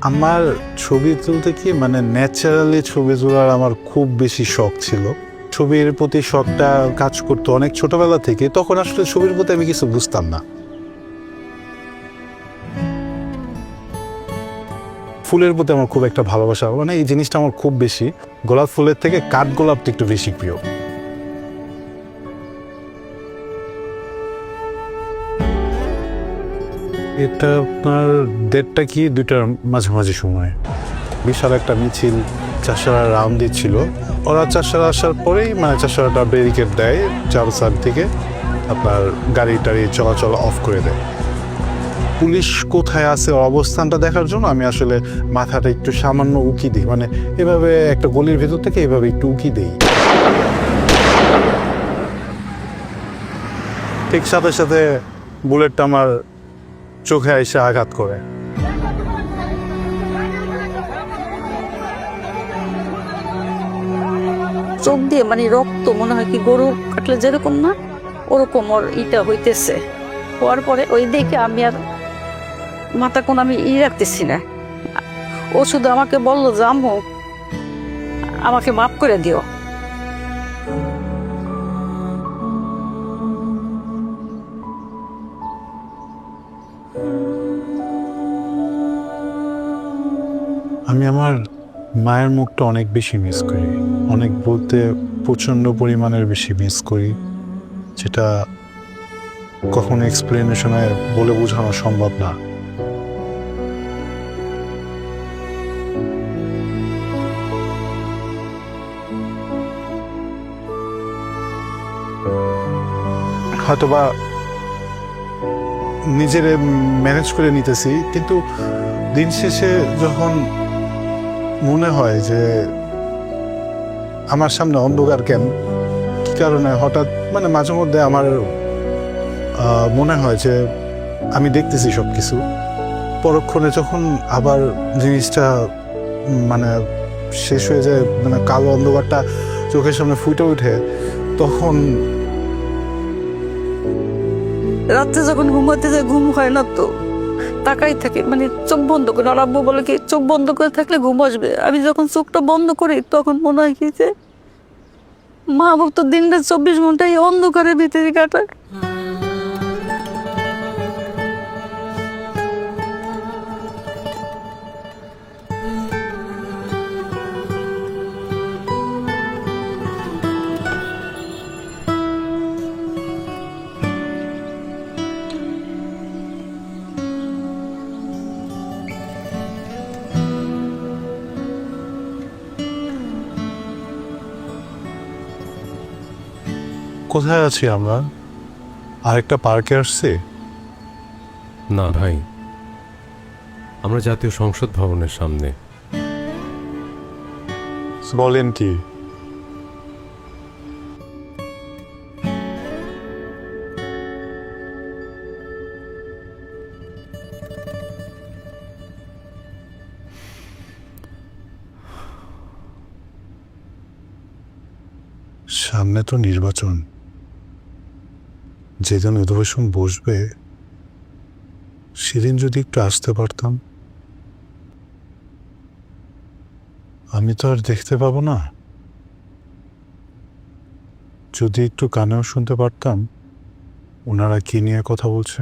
আমার ছবি তুলতে কি মানে ন্যাচারালি ছবি তোলার আমার খুব বেশি শখ ছিল। ছবির প্রতি শখটা কাজ করতো অনেক ছোটবেলা থেকে। তখন আসলে ছবির প্রতি আমি কিছু বুঝতাম না। ফুলের প্রতি আমার খুব একটা ভালোবাসা, মানে এই জিনিসটা আমার খুব বেশি। গোলাপ ফুলের থেকে কাঠগোলাপটা একটু বেশি প্রিয়। এটা আপনার ডেটটা কি 2টার মাঝামাঝি সময় বিশাল একটা মিছিল চাষারা রাউন্ড দিচ্ছিল। ওরা চাষারা আসার পরেই মানে চাষারাটা ব্যারিকেড দেয় চার সাইড থেকে, আপনার গাড়ি টাড়ি চলাচল অফ করে দেয়। পুলিশ কোথায় আছে অবস্থানটা দেখার জন্য আমি আসলে মাথাটা একটু সামান্য উকি দিই, মানে এভাবে একটা গলির ভেতর থেকে এভাবে একটু উকি দিই। ঠিক সাথে সাথে বুলেটটা আমার চোখে এসে আঘাত করে। চোখ দিয়ে মানে রক্ত মনে হয় কি গরু কাটলে যেরকম না ওরকম ওর ইটা হইতেছে। হওয়ার পরে ওই দেখে আমি আর মাথা কোন আমি রাখতেছি না। ও শুধু আমাকে বললো যে আম্মু আমাকে মাফ করে দিও। আমি আমার মায়ের মুখটা অনেক বেশি মিস করি, অনেক বলতে প্রচণ্ড পরিমাণের বেশি মিস করি, যেটা কখনো এক্সপ্লেনেশনে বলে বোঝানো সম্ভব না। হয়তোবা নিজের ম্যানেজ করে নিতেছি, কিন্তু দিন শেষে যখন মনে হয় যে আমার সামনে অন্ধকার কেন, কি কারণে হঠাৎ মানে মাঝে মধ্যে আমার মনে হয় যে আমি দেখতেছি সব কিছু, পরক্ষণে যখন আবার জিনিসটা মানে শেষ হয়ে যায়, মানে কালো অন্ধকারটা চোখের সামনে ফুটে ওঠে, তখন রাত্রে যখন ঘুমাতে যায় ঘুম হয় না, তো তাকাই থাকে মানে চোখ বন্ধ করে। আর আব্বু বলে কি চোখ বন্ধ করে থাকলে ঘুম আসবে। আমি যখন চোখটা বন্ধ করি তখন মনে হয় কি যে মা বাবা তো দিনটা 24 ঘন্টা এই অন্ধকারের ভিতরে কাটায়। কোথায় আছি আমরা? আরেকটা পার্কে আসছি? না ভাই, আমরা জাতীয় সংসদ ভবনের সামনে। বলেন কি? সামনে তো নির্বাচন, যেদিন অধিবেশন বসবে সেদিন যদি একটু আসতে পারতাম। আমি তো আর দেখতে পাবো না, যদি একটু কানেও শুনতে পারতাম ওনারা কি নিয়ে কথা বলছে।